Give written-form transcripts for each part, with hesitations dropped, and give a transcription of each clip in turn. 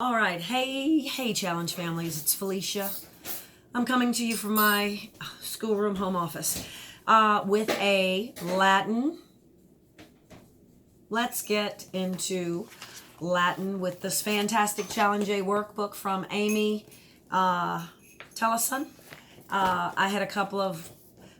All right, hey, challenge families, it's Felicia. I'm coming to you from my schoolroom home office with a Latin. Let's get into Latin with this fantastic Challenge A workbook from Amy Tellison. I had a couple of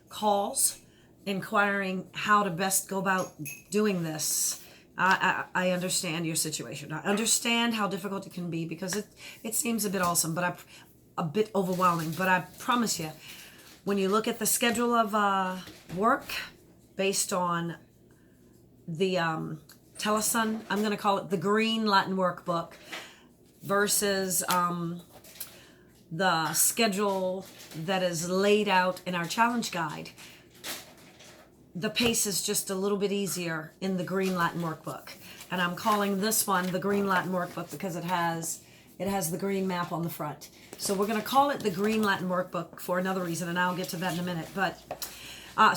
calls inquiring how to best go about doing this. I understand your situation. I understand how difficult it can be because it seems a bit awesome, but a bit overwhelming. But I promise you, when you look at the schedule of work based on the Tellison, I'm going to call it the Green Latin Workbook, versus the schedule that is laid out in our challenge guide, the pace is just a little bit easier in the Green Latin Workbook. And I'm calling this one the Green Latin Workbook because it has the green map on the front. So we're going to call it the Green Latin Workbook for another reason, and I'll get to that in a minute. But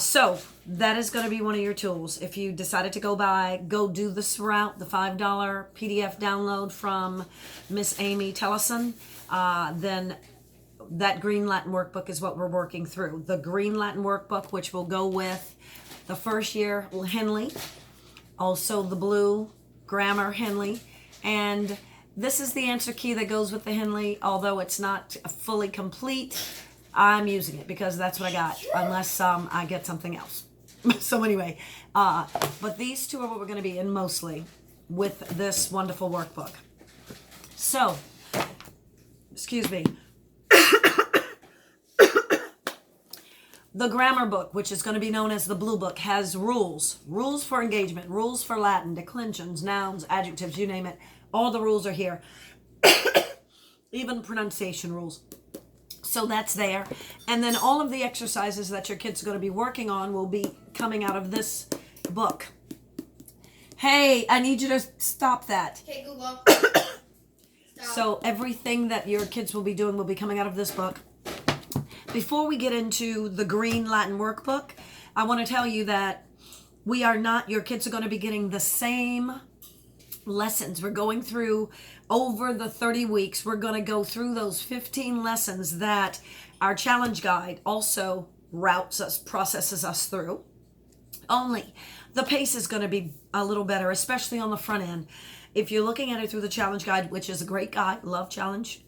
so that is going to be one of your tools. If you decided to go do this route, the $5 PDF download from Miss Amy Tellison, then that Green Latin Workbook is what we're working through. The Green Latin Workbook, which will go with the first year Henle, also the blue grammar Henle, and this is the answer key that goes with the Henle. Although it's not fully complete, I'm using it because that's what I got, unless I get something else. So anyway, but these two are what we're going to be in mostly with this wonderful workbook. So, excuse me. The grammar book, which is going to be known as the blue book, has rules for engagement, rules for Latin, declensions, nouns, adjectives, you name it. All the rules are here. Even pronunciation rules. So that's there. And then all of the exercises that your kids are going to be working on will be coming out of this book. Hey, I need you to stop that. Okay, Google. So everything that your kids will be doing will be coming out of this book. Before we get into the Green Latin Workbook, I want to tell you that your kids are going to be getting the same lessons. We're going through over the 30 weeks. We're going to go through those 15 lessons that our challenge guide also processes us through. Only the pace is going to be a little better, especially on the front end. If you're looking at it through the challenge guide, which is a great guide, love challenge.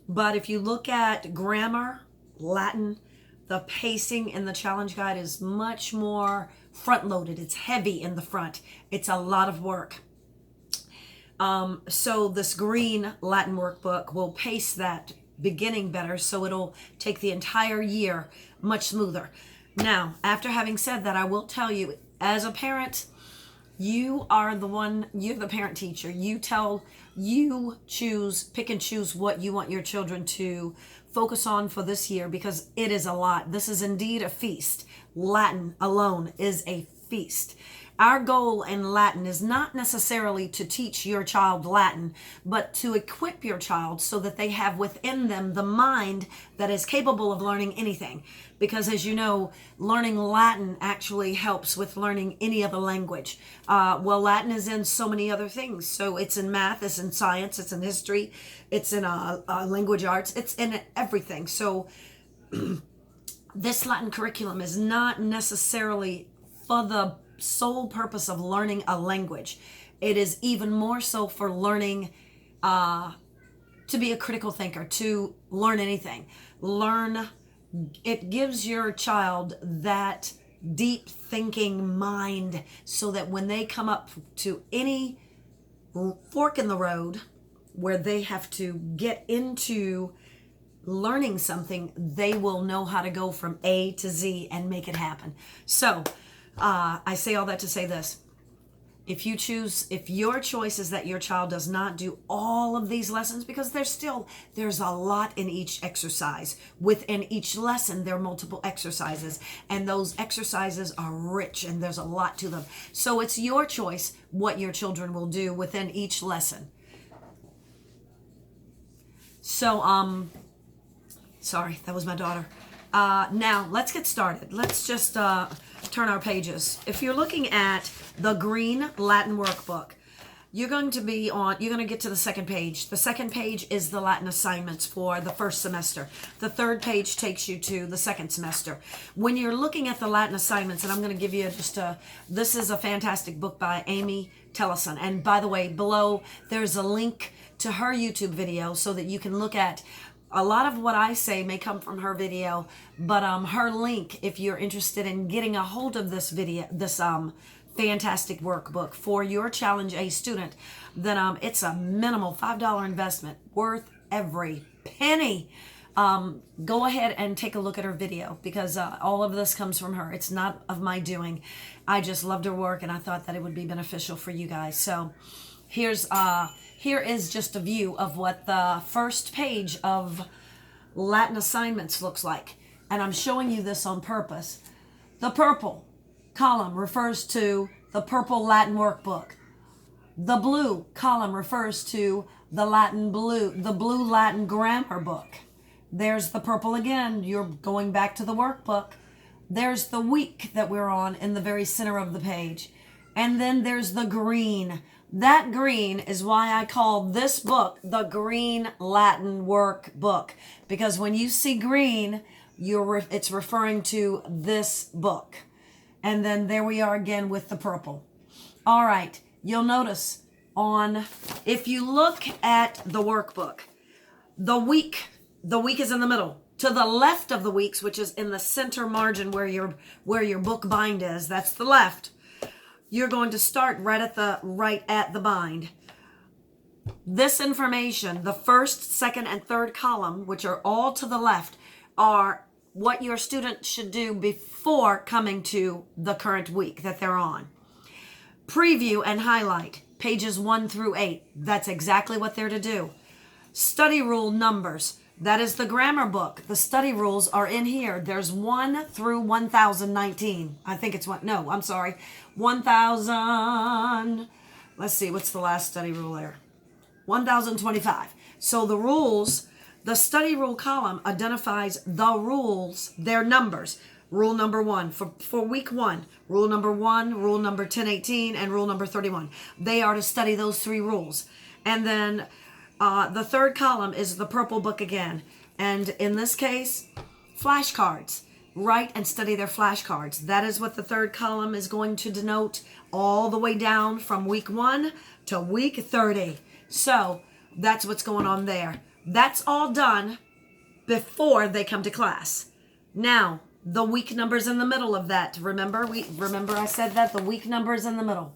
But if you look at grammar, Latin, the pacing in the challenge guide is much more front-loaded. It's heavy in the front. It's a lot of work. So this Green Latin Workbook will pace that beginning better, so it'll take the entire year much smoother. Now, after having said that, I will tell you, as a parent, you're the parent teacher. You pick and choose what you want your children to focus on for this year, because it is a lot. This is indeed a feast. Latin alone is a feast. Our goal in Latin is not necessarily to teach your child Latin, but to equip your child so that they have within them the mind that is capable of learning anything. Because as you know, learning Latin actually helps with learning any other language. Latin is in so many other things. So it's in math, it's in science, it's in history, it's in language arts, it's in everything. So this Latin curriculum is not necessarily for the sole purpose of learning a language. It is even more so for learning to be a critical thinker, to learn anything. It gives your child that deep thinking mind so that when they come up to any fork in the road where they have to get into learning something, they will know how to go from A to Z and make it happen. So I say all that to say this. If your choice is that your child does not do all of these lessons, because there's a lot in each exercise. Within each lesson, there are multiple exercises, and those exercises are rich, and there's a lot to them. So it's your choice what your children will do within each lesson. So, sorry, that was my daughter. Now, let's get started. Let's just turn our pages. If you're looking at the Green Latin Workbook, you're going to get to the second page. The second page is the Latin assignments for the first semester. The third page takes you to the second semester. When you're looking at the Latin assignments, and I'm going to give you this is a fantastic book by Amy Tellison. And by the way, below there's a link to her YouTube video so that you can look at a lot of what I say may come from her video, but her link, if you're interested in getting a hold of this video, this fantastic workbook for your Challenge A student, then it's a minimal $5 investment worth every penny. Go ahead and take a look at her video, because all of this comes from her. It's not of my doing. I just loved her work, and I thought that it would be beneficial for you guys. So here is just a view of what the first page of Latin assignments looks like. And I'm showing you this on purpose. The purple column refers to the purple Latin workbook. The blue column refers to the blue Latin grammar book. There's the purple again. You're going back to the workbook. There's the week that we're on in the very center of the page. And then there's the green. That green is why I call this book the Green Latin Workbook, because when you see green, it's referring to this book. And then there we are again with the purple. All right, you'll notice if you look at the workbook, the week is in the middle. To the left of the weeks, which is in the center margin where your book bind is, that's the left. You're going to start right at the bind. This information, the first, second, and third column, which are all to the left, are what your student should do before coming to the current week that they're on. Preview and highlight, pages 1 through 8. That's exactly what they're to do. Study rule numbers. That is the grammar book. The study rules are in here. There's 1 through 1019. I think it's 1000. Let's see, what's the last study rule there? 1025. So the rules, the study rule column identifies the rules, their numbers. Rule number 1 for week 1. Rule number 1, rule number 1018, and rule number 31. They are to study those 3 rules. And then the third column is the purple book again. And in this case, flashcards. Write and study their flashcards. That is what the third column is going to denote all the way down from week 1 to week 30. So that's what's going on there. That's all done before they come to class. Now, the week number's in the middle of that. Remember I said that the week number is in the middle.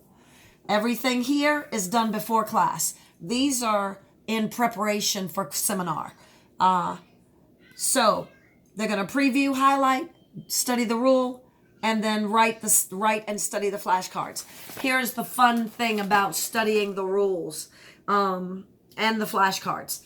Everything here is done before class. These are in preparation for seminar. So they're going to preview, highlight, study the rule, and then write and study the flashcards. Here's the fun thing about studying the rules and the flashcards.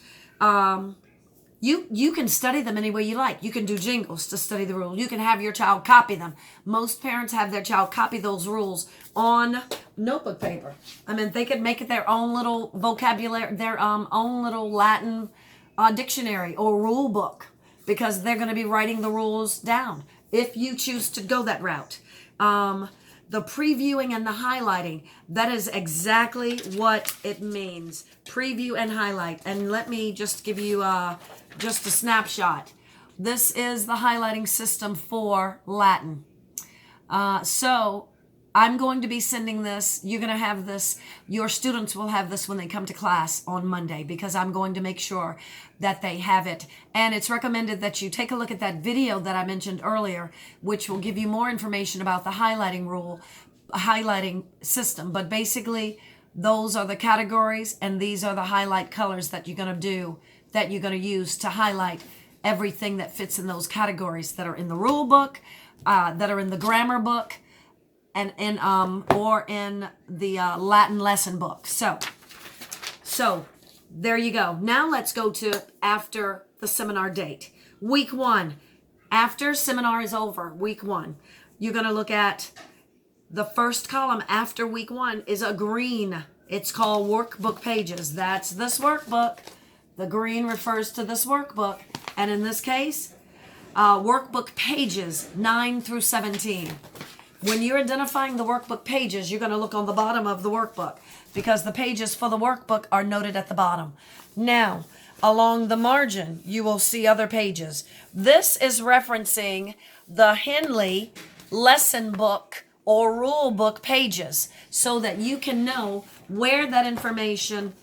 You can study them any way you like. You can do jingles to study the rules. You can have your child copy them. Most parents have their child copy those rules on notebook paper. I mean, they could make it their own little vocabulary, their own little Latin dictionary or rule book, because they're going to be writing the rules down if you choose to go that route. The previewing and the highlighting, that is exactly what it means. Preview and highlight. And let me just give you just a snapshot. This is the highlighting system for Latin. So I'm going to be sending this. You're going to have this. Your students will have this when they come to class on Monday, because I'm going to make sure that they have it. And it's recommended that you take a look at that video that I mentioned earlier, which will give you more information about the highlighting system. But basically, those are the categories, and these are the highlight colors that you're going to use to highlight everything that fits in those categories that are in the rule book, that are in the grammar book, and in or in the Latin lesson book. So there you go. Now let's go to after the seminar date. Week 1, after seminar is over, week 1, you're going to look at the first column after week 1 is a green. It's called Workbook Pages. That's this workbook. The green refers to this workbook. And in this case, Workbook Pages 9 through 17. When you're identifying the workbook pages, you're going to look on the bottom of the workbook because the pages for the workbook are noted at the bottom. Now, along the margin, you will see other pages. This is referencing the Henle lesson book or rule book pages so that you can know where that information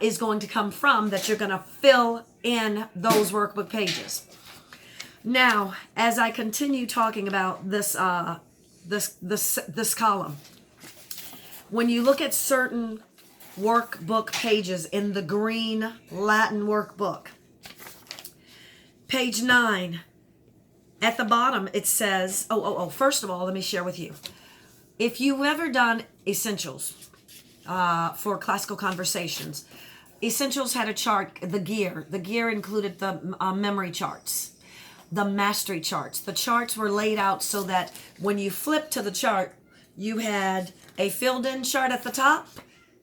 is going to come from that you're going to fill in those workbook pages. Now, as I continue talking about this column, when you look at certain workbook pages in the green Latin workbook, page 9, at the bottom it says, first of all, let me share with you. If you've ever done Essentials for classical conversations, Essentials had a chart, the gear. The gear included the memory charts, the mastery charts. The charts were laid out so that when you flip to the chart, you had a filled-in chart at the top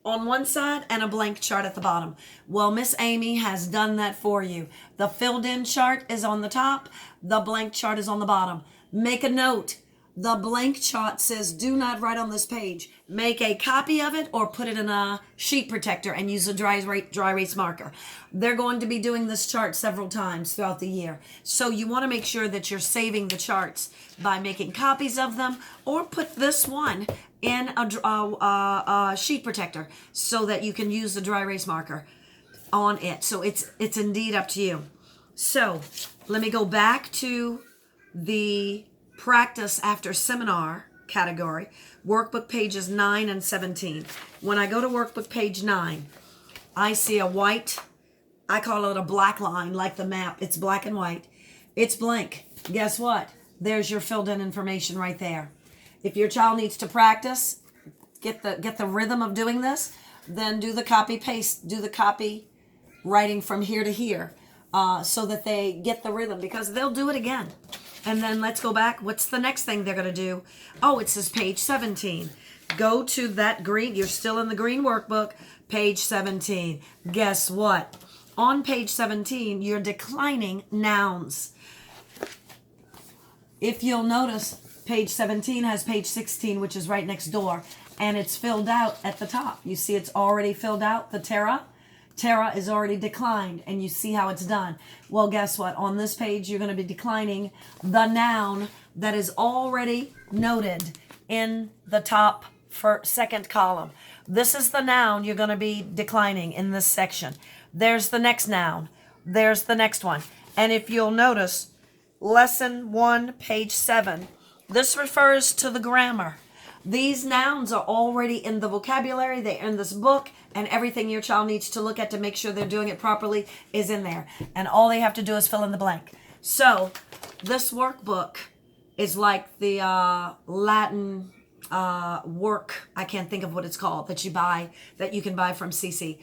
on one side and a blank chart at the bottom. Well, Miss Amy has done that for you. The filled-in chart is on the top. The blank chart is on the bottom. Make a note. The blank chart says, do not write on this page. Make a copy of it or put it in a sheet protector and use a dry erase marker. They're going to be doing this chart several times throughout the year. So you want to make sure that you're saving the charts by making copies of them or put this one in a sheet protector so that you can use the dry erase marker on it. So it's indeed up to you. So let me go back to the practice after seminar category, workbook pages 9 and 17. When I go to workbook page 9, I see a white, I call it a black line like the map. It's black and white. It's blank. Guess what? There's your filled in information right there. If your child needs to practice, get the rhythm of doing this, then do the copy paste, do the copy writing from here to here so that they get the rhythm because they'll do it again. And then let's go back. What's the next thing they're going to do? Oh, it says page 17. Go to that green. You're still in the green workbook. Page 17. Guess what? On page 17, you're declining nouns. If you'll notice, page 17 has page 16, which is right next door. And it's filled out at the top. You see it's already filled out, the Terra. Terra is already declined, and you see how it's done. Well, guess what? On this page, you're going to be declining the noun that is already noted in the top second column. This is the noun you're going to be declining in this section. There's the next noun. There's the next one. And if you'll notice, lesson 1, page 7, this refers to the grammar. These nouns are already in the vocabulary. They're in this book, and everything your child needs to look at to make sure they're doing it properly is in there. And all they have to do is fill in the blank. So this workbook is like the Latin work, I can't think of what it's called, that you can buy from CC.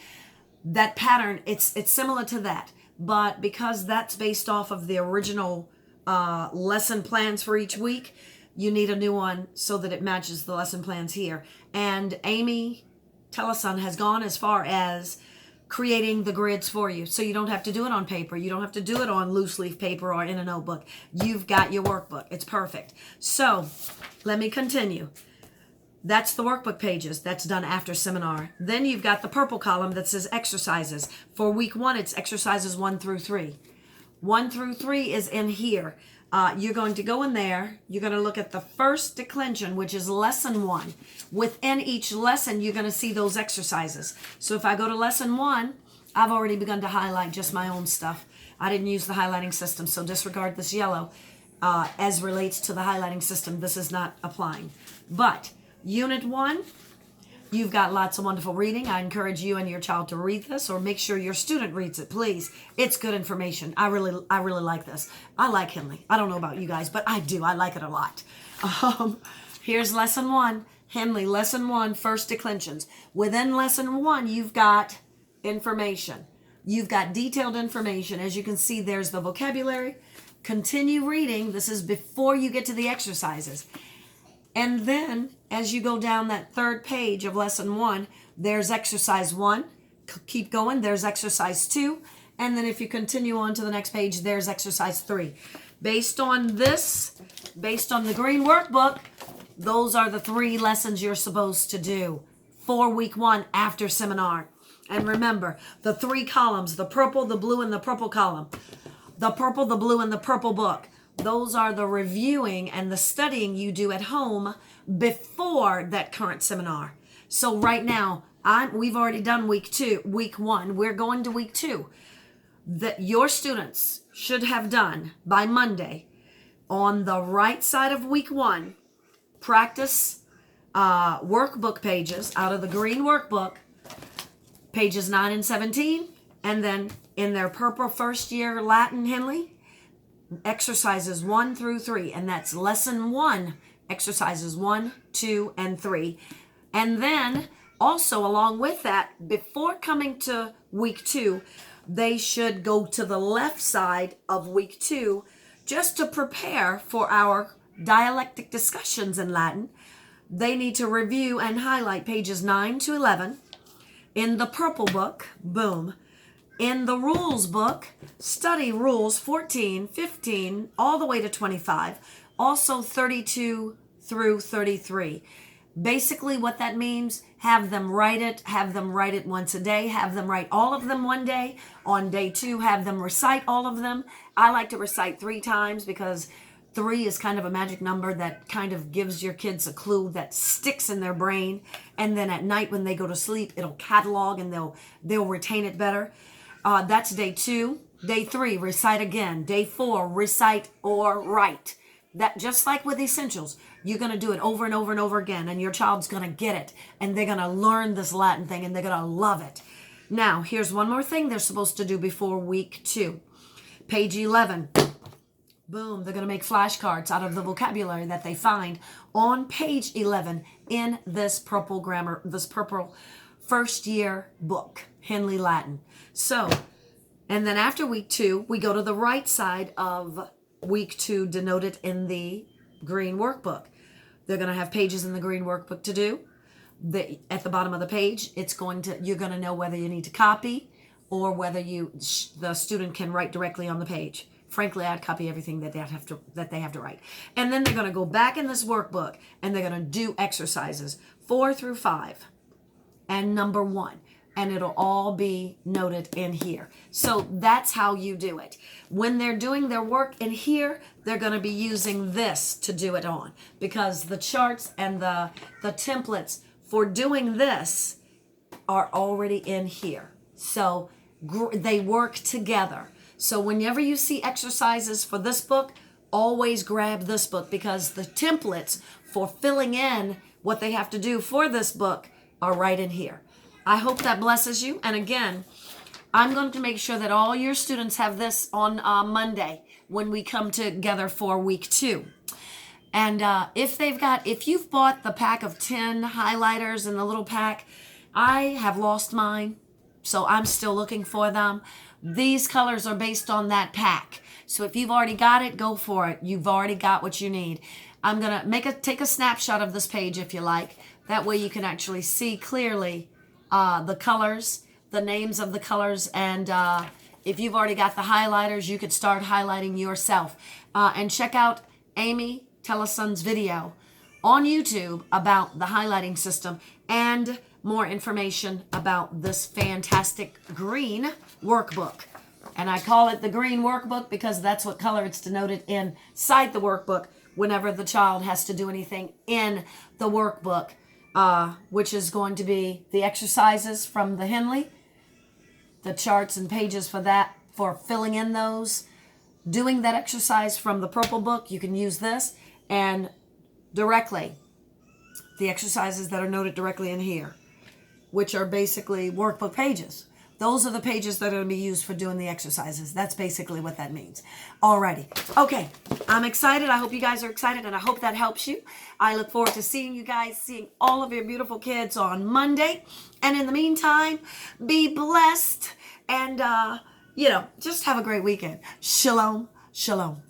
That pattern, it's similar to that. But because that's based off of the original lesson plans for each week, you need a new one so that it matches the lesson plans here. And Amy Teleson has gone as far as creating the grids for you. So you don't have to do it on paper. You don't have to do it on loose leaf paper or in a notebook. You've got your workbook. It's perfect. So let me continue. That's the workbook pages. That's done after seminar. Then you've got the purple column that says exercises. For week 1, it's exercises 1 through 3. 1 through 3 is in here. You're going to go in there. You're going to look at the first declension, which is lesson 1. Within each lesson, you're going to see those exercises. So if I go to lesson 1, I've already begun to highlight just my own stuff. I didn't use the highlighting system, so disregard this yellow. As relates to the highlighting system, this is not applying. But unit 1, you've got lots of wonderful reading. I encourage you and your child to read this, or make sure your student reads it, please. It's good information. I really like this. I like Henle. I don't know about you guys, but I do. I like it a lot. Here's lesson 1. Henle, lesson 1, first declensions. Within lesson 1, you've got information. You've got detailed information. As you can see, there's the vocabulary. Continue reading. This is before you get to the exercises. And then, as you go down that third page of lesson 1, there's exercise 1. Keep going. There's exercise 2. And then if you continue on to the next page, there's exercise 3. Based on the green workbook, Those are the 3 lessons you're supposed to do for week 1 after seminar. And remember, the 3 columns, the purple, the blue, and the purple column. The purple, the blue, and the purple book. Those are the reviewing and the studying you do at home before that current seminar. So right now, we've already done week 1. We're going to week 2. That your students should have done by Monday on the right side of week 1, practice workbook pages out of the green workbook, pages 9 and 17, and then in their purple first year Latin Henle, exercises 1 through 3, and that's lesson 1, exercises 1, 2, and 3. And then also along with that, before coming to week 2, they should go to the left side of week 2 just to prepare for our dialectic discussions in Latin. They need to review and highlight pages 9 to 11 in the purple book, boom. In the rules book, study rules 14, 15, all the way to 25, also 32 through 33. Basically what that means, have them write it once a day, have them write all of them one day. On day 2, have them recite all of them. I like to recite 3 times because 3 is kind of a magic number that kind of gives your kids a clue that sticks in their brain. And then at night when they go to sleep, it'll catalog and they'll retain it better. That's day 2. Day 3, recite again. Day 4, recite or write. That just like with essentials, you're going to do it over and over and over again, and your child's going to get it, and they're going to learn this Latin thing, and they're going to love it. Now, here's one more thing they're supposed to do before week 2. Page 11. Boom, they're going to make flashcards out of the vocabulary that they find on page 11 in this purple first year book, Henle Latin. So, and then after week 2, we go to the right side of week 2 denoted in the green workbook. They're going to have pages in the green workbook to do. At the bottom of the page, you're going to know whether you need to copy or whether the student can write directly on the page. Frankly, I'd copy everything that they have to write. And then they're going to go back in this workbook and they're going to do exercises 4 through 5 and number 1. And it'll all be noted in here. So that's how you do it. When they're doing their work in here, they're going to be using this to do it on, because the charts and the templates for doing this are already in here. So they work together. So whenever you see exercises for this book, always grab this book, because the templates for filling in what they have to do for this book are right in here. I hope that blesses you. And again, I'm going to make sure that all your students have this on Monday when we come together for week 2. And if you've bought the pack of 10 highlighters in the little pack, I have lost mine, so I'm still looking for them. These colors are based on that pack. So if you've already got it, go for it. You've already got what you need. I'm going to take a snapshot of this page if you like. That way you can actually see clearly the colors, the names of the colors, and if you've already got the highlighters, you could start highlighting yourself. And check out Amy Tellison's video on YouTube about the highlighting system and more information about this fantastic green workbook. And I call it the green workbook because that's what color it's denoted inside the workbook whenever the child has to do anything in the workbook. Which is going to be the exercises from the Henle, the charts and pages for filling in those. Doing that exercise from the purple book, you can use this, and directly, the exercises that are noted directly in here, which are basically workbook pages. Those are the pages that are going to be used for doing the exercises. That's basically what that means. Alrighty. Okay. I'm excited. I hope you guys are excited, and I hope that helps you. I look forward to seeing all of your beautiful kids on Monday. And in the meantime, be blessed and, just have a great weekend. Shalom. Shalom.